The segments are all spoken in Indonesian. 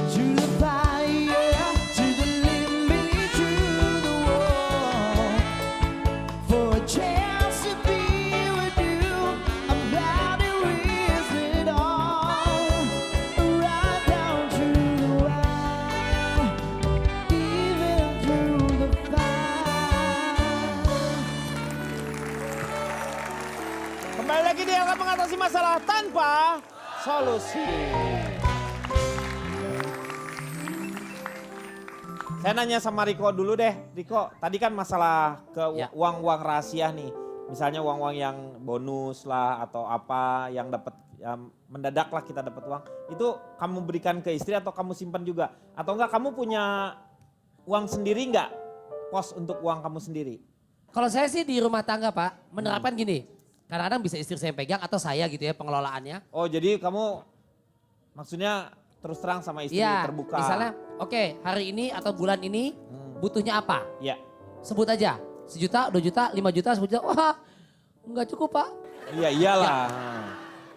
to the fire, to the limit, to the wall. For a chance to be with you, I'm bound to risk it all. Right down to the wire, even through the fire. Kembali lagi dia akan mengatasi masalah tanpa solusi. Saya nanya sama Riko dulu deh. Riko, tadi kan masalah ke Ya. uang-uang rahasia nih. Misalnya uang-uang yang bonus lah atau apa yang dapat mendadak lah kita dapat uang. Itu kamu berikan ke istri atau kamu simpan juga? Atau enggak kamu punya uang sendiri enggak? Pos untuk uang kamu sendiri? Kalau saya sih di rumah tangga Pak, menerapkan gini. Kadang-kadang bisa istri saya pegang atau saya gitu ya pengelolaannya. Oh jadi kamu maksudnya terus terang sama istri Iya, terbuka? misalnya oke hari ini atau bulan ini butuhnya apa? Iya. Sebut aja, 1 juta, 2 juta, 5 juta, 10 juta. Wah nggak cukup Pak. Iya iyalah.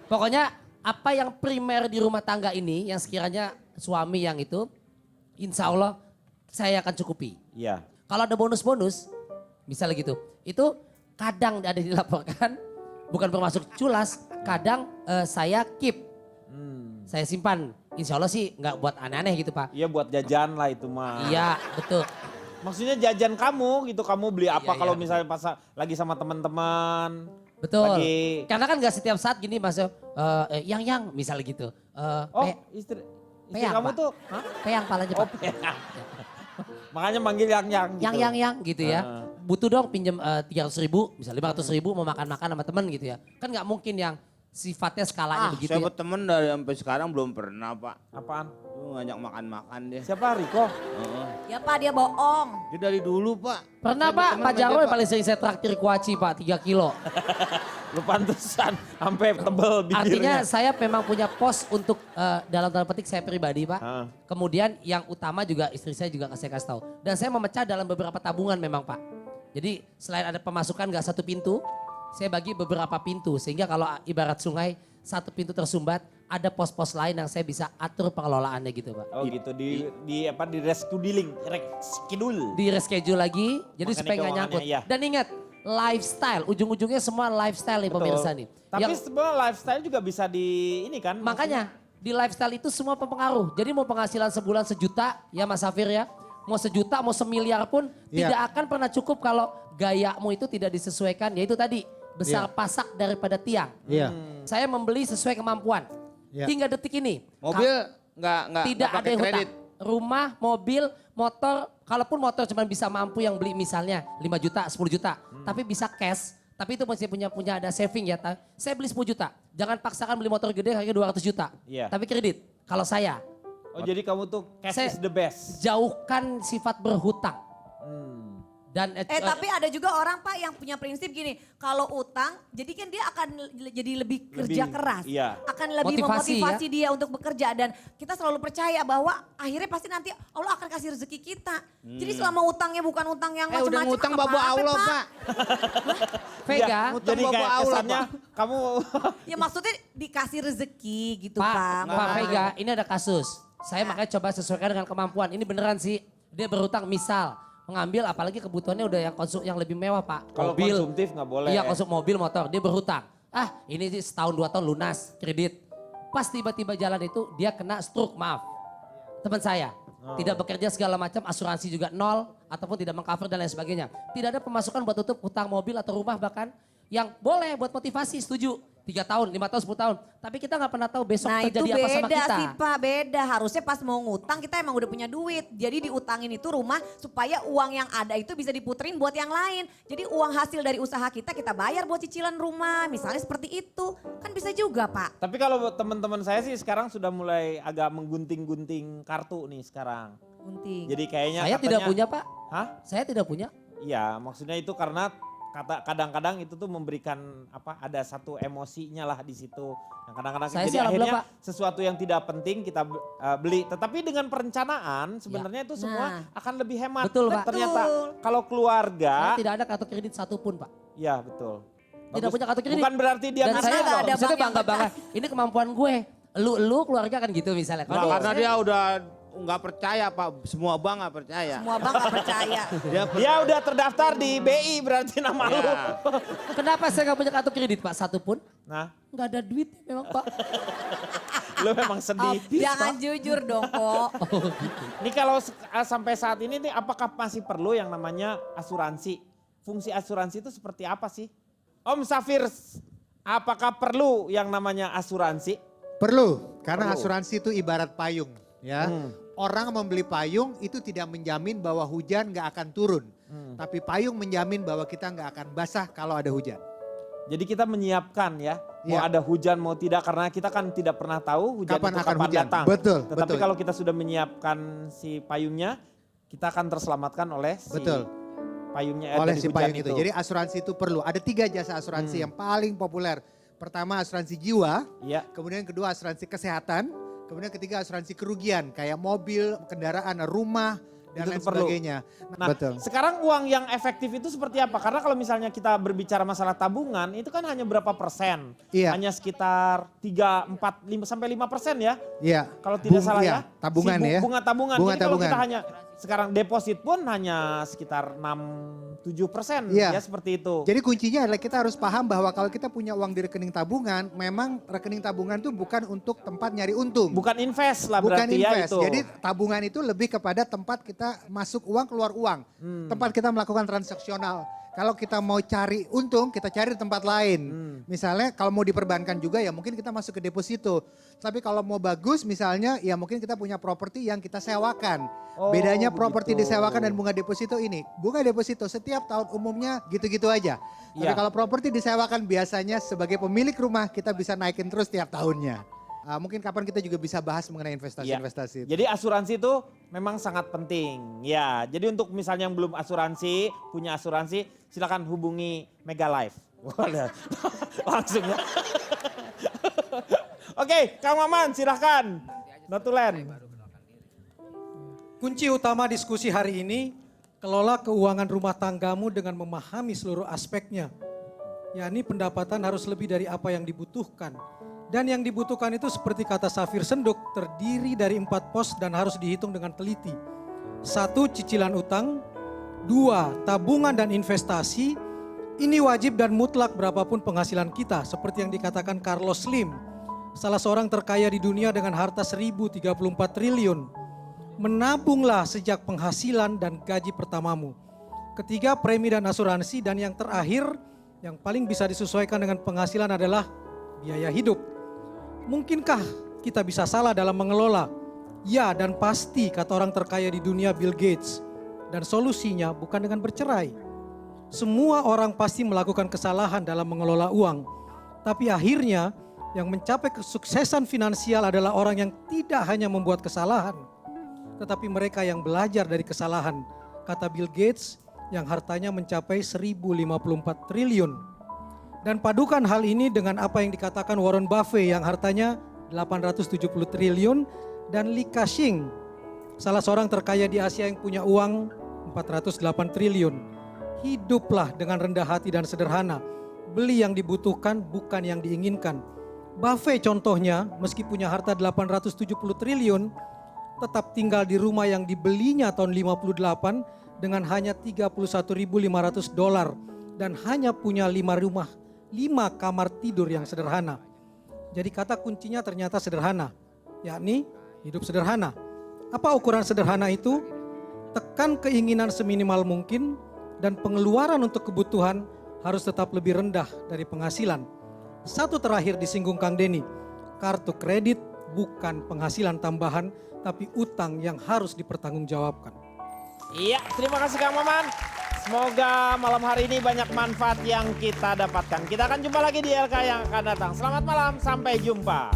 Pokoknya apa yang primer di rumah tangga ini yang sekiranya suami yang itu insya Allah saya akan cukupi. Iya. Kalau ada bonus-bonus, misalnya gitu, itu kadang ada dilaporkan, bukan bermasuk culas, kadang saya keep, saya simpan. Insya Allah sih nggak buat aneh-aneh gitu Pak. Iya buat jajan lah itu mah. Iya betul. Maksudnya jajan kamu gitu, kamu beli apa Iya, kalau iya, misalnya pas lagi sama teman-teman. Betul. Lagi, Karena kan nggak setiap saat gini Mas, yang misalnya gitu. oh Pe- istri peyang, kamu Pak. tuh, hah? Peyang palanya Oh Pak. peyang. Makanya manggil yang gitu. Yang gitu ya. Ah. Butuh dong pinjam 300.000, misalnya 500.000 mau makan-makan sama temen gitu ya. Kan nggak mungkin yang sifatnya skalanya begitu Saya ya. berteman dari sampai sekarang belum pernah Pak. Apaan? Lu ngajak makan-makan dia. Siapa Riko? Heeh. Ya Pak dia bohong. Dia dari dulu Pak. Pernah Saya Pak, berteman Pak sama Jarwo dia, yang paling sering saya traktir kuaci Pak, 3 kilo. Lu pantesan sampai tebel bibirnya. Artinya saya memang punya pos untuk dalam tanda petik saya pribadi Pak. Ah. Kemudian yang utama juga istri saya juga saya kasih tahu. Dan saya memecah dalam beberapa tabungan memang Pak. Jadi selain ada pemasukan gak satu pintu, saya bagi beberapa pintu. Sehingga kalau ibarat sungai, satu pintu tersumbat, ada pos-pos lain yang saya bisa atur pengelolaannya gitu Pak. Oh gitu di apa di rescheduling, reschedule. Di reschedule lagi, jadi Makanya supaya nggak keuangannya, nyangkut. iya. Dan ingat, lifestyle, ujung-ujungnya semua lifestyle nih Betul. pemirsa nih. Tapi Yang- sebenarnya lifestyle juga bisa di ini kan. Makanya di lifestyle itu semua mempengaruh. Jadi mau penghasilan sebulan 1 juta ya Mas Safir ya. Mau 1 juta, mau 1 miliar pun tidak akan pernah cukup kalau gayamu itu tidak disesuaikan. Yaitu tadi besar pasak daripada tiang. Iya. Saya membeli sesuai kemampuan. Iya. Hingga detik ini. Mobil nggak Tidak ada pakai yang kredit. hutang. Rumah, mobil, motor. Kalaupun motor cuma bisa mampu yang beli misalnya 5 juta, 10 juta. Tapi bisa cash. Tapi itu masih punya ada saving ya. Saya beli 10 juta. Jangan paksakan beli motor gede harganya 200 juta. Iya. Tapi kredit. Kalau saya Oh jadi kamu tuh cash Saya- is the best. jauhkan sifat berhutang. Dan Tapi ada juga orang Pak yang punya prinsip gini, kalau utang, jadi kan dia akan jadi lebih kerja keras, iya. akan lebih Motivasi, memotivasi dia untuk bekerja dan kita selalu percaya bahwa akhirnya pasti nanti Allah akan kasih rezeki kita. Jadi selama utangnya bukan utang yang Udah macam-macam, ngutang apa-apa, babu Allah Pak. Pak. Vega, Iya, Utang jadi bawa kayak Allah, kesannya Pak. kamu Ya maksudnya dikasih rezeki gitu Pak, Pak. Pak Vega, ini ada kasus. Saya makanya coba sesuaikan dengan kemampuan. Ini beneran sih, dia berhutang misal mengambil apalagi kebutuhannya udah yang lebih mewah Pak. kalau konsumtif nggak boleh. Iya konsum mobil, motor, dia berhutang. Ah ini sih setahun 2 tahun lunas kredit. Pas tiba-tiba jalan itu dia kena stroke, maaf. Teman saya, tidak bekerja segala macam, asuransi juga nol, ataupun tidak mengcover dan lain sebagainya. Tidak ada pemasukan buat tutup hutang mobil atau rumah bahkan. Yang boleh buat motivasi, setuju. 3 tahun, 5 tahun, 10 tahun. Tapi kita nggak pernah tahu besok Nah itu terjadi apa sama beda kita. sih Pak, beda. Harusnya pas mau ngutang kita emang udah punya duit. Jadi diutangin itu rumah supaya uang yang ada itu bisa diputerin buat yang lain. Jadi uang hasil dari usaha kita bayar buat cicilan rumah. Misalnya seperti itu. Kan bisa juga Pak. Tapi kalau buat teman-teman saya sih sekarang sudah mulai agak menggunting-gunting kartu nih sekarang. Gunting. Jadi kayaknya Saya tidak katanya- punya Pak, Hah? saya tidak punya. Iya, maksudnya itu karena kadang-kadang itu tuh memberikan apa ada satu emosinya lah di situ. Yang kadang-kadang Saya jadi sih alhamdulillah, akhirnya sesuatu yang tidak penting kita beli. Tetapi dengan perencanaan sebenarnya itu semua Nah. akan lebih hemat. Betul, Pak. Ternyata Betul. kalau keluarga, Saya tidak ada kartu kredit satupun Pak. ya betul. Tidak punya kartu kredit. Bukan berarti dia Dan Karena saya nggak ada maksudnya bank yang bangga-bangga. Ini kemampuan gue. Lu keluarga kan gitu misalnya. Nah, karena saya- dia udah nggak percaya Pak, semua bank nggak percaya. Semua bank gak percaya. Dia udah terdaftar di BI berarti nama lu. Ya. Kenapa saya nggak punya kartu kredit Pak? Satu pun? Nah, Nggak ada duit memang Pak. lu memang sedih. Jangan jujur dong kok. Ini kalau sampai saat ini nih apakah masih perlu yang namanya asuransi? Fungsi asuransi itu seperti apa sih? Om Safir, apakah perlu yang namanya asuransi? Perlu, karena Perlu. asuransi itu ibarat payung ya. Orang membeli payung itu tidak menjamin bahwa hujan nggak akan turun. Tapi payung menjamin bahwa kita nggak akan basah kalau ada hujan. Jadi kita menyiapkan ya, mau Iya. ada hujan mau tidak karena kita kan tidak pernah tahu hujan Kapan itu akan kapan hujan. datang. Betul, Tetapi betul. kalau kita sudah menyiapkan si payungnya, kita akan terselamatkan oleh si Betul. payungnya Oleh dari si hujan payung itu. Jadi asuransi itu perlu. Ada 3 jasa asuransi yang paling populer. Pertama asuransi jiwa, Iya. kemudian kedua asuransi kesehatan, kemudian ketiga asuransi kerugian kayak mobil, kendaraan, rumah, dan Itu lain perlu. sebagainya. Nah, Betul. sekarang uang yang efektif itu seperti apa? Karena kalau misalnya kita berbicara masalah tabungan, itu kan hanya berapa persen? Iya. Hanya sekitar 3, 4, 5 sampai 5% ya. Iya. Kalau tidak salah iya, ya. tabungan Si ya. Bunga tabungan. Bunga Jadi kalau tabungan. kita hanya sekarang deposit pun hanya sekitar 6-7% Iya. ya seperti itu. Jadi kuncinya adalah kita harus paham bahwa kalau kita punya uang di rekening tabungan, memang rekening tabungan itu bukan untuk tempat nyari untung. Bukan invest lah Bukan berarti ya invest. itu. Jadi tabungan itu lebih kepada tempat kita masuk uang, keluar uang. Tempat kita melakukan transaksional. Kalau kita mau cari untung, kita cari di tempat lain. Misalnya kalau mau diperbankan juga ya mungkin kita masuk ke deposito. Tapi kalau mau bagus misalnya ya mungkin kita punya properti yang kita sewakan. Oh, Bedanya properti begitu. disewakan dan bunga deposito ini. Bunga deposito setiap tahun umumnya gitu-gitu aja. Tapi Iya. kalau properti disewakan biasanya sebagai pemilik rumah kita bisa naikin terus tiap tahunnya. Mungkin kapan kita juga bisa bahas mengenai Iya. investasi-investasi. Jadi asuransi itu memang sangat penting. Ya, jadi untuk misalnya yang belum asuransi, punya asuransi, silakan hubungi Mega Life. Waduh, langsung ya. Oke, Kang Maman silahkan. Notulen. Kunci utama diskusi hari ini, kelola keuangan rumah tanggamu dengan memahami seluruh aspeknya. Yakni pendapatan harus lebih dari apa yang dibutuhkan. Dan yang dibutuhkan itu seperti kata Safir Senduk, terdiri dari 4 pos dan harus dihitung dengan teliti. 1. Cicilan utang. 2. Tabungan dan investasi. Ini wajib dan mutlak berapapun penghasilan kita, seperti yang dikatakan Carlos Slim, salah seorang terkaya di dunia dengan harta 1.034 triliun. Menabunglah sejak penghasilan dan gaji pertamamu. Ketiga, premi dan asuransi. Dan yang terakhir, yang paling bisa disesuaikan dengan penghasilan adalah biaya hidup. Mungkinkah kita bisa salah dalam mengelola? Ya, dan pasti kata orang terkaya di dunia Bill Gates. Dan solusinya bukan dengan bercerai. Semua orang pasti melakukan kesalahan dalam mengelola uang. Tapi akhirnya yang mencapai kesuksesan finansial adalah orang yang tidak hanya membuat kesalahan, tetapi mereka yang belajar dari kesalahan. Kata Bill Gates yang hartanya mencapai 1.054 triliun. Dan padukan hal ini dengan apa yang dikatakan Warren Buffett yang hartanya 870 triliun dan Li Ka-shing, salah seorang terkaya di Asia yang punya uang 408 triliun. Hiduplah dengan rendah hati dan sederhana. Beli yang dibutuhkan bukan yang diinginkan. Buffett contohnya meski punya harta 870 triliun tetap tinggal di rumah yang dibelinya tahun 58 dengan hanya $31.500 dan hanya punya 5 kamar tidur yang sederhana. Jadi kata kuncinya ternyata sederhana, yakni hidup sederhana. Apa ukuran sederhana itu? Tekan keinginan seminimal mungkin dan pengeluaran untuk kebutuhan harus tetap lebih rendah dari penghasilan. Satu terakhir disinggung Kang Denny, kartu kredit bukan penghasilan tambahan tapi utang yang harus dipertanggungjawabkan. Iya, terima kasih Kang Maman. Semoga malam hari ini banyak manfaat yang kita dapatkan. Kita akan jumpa lagi di LK yang akan datang. Selamat malam, sampai jumpa.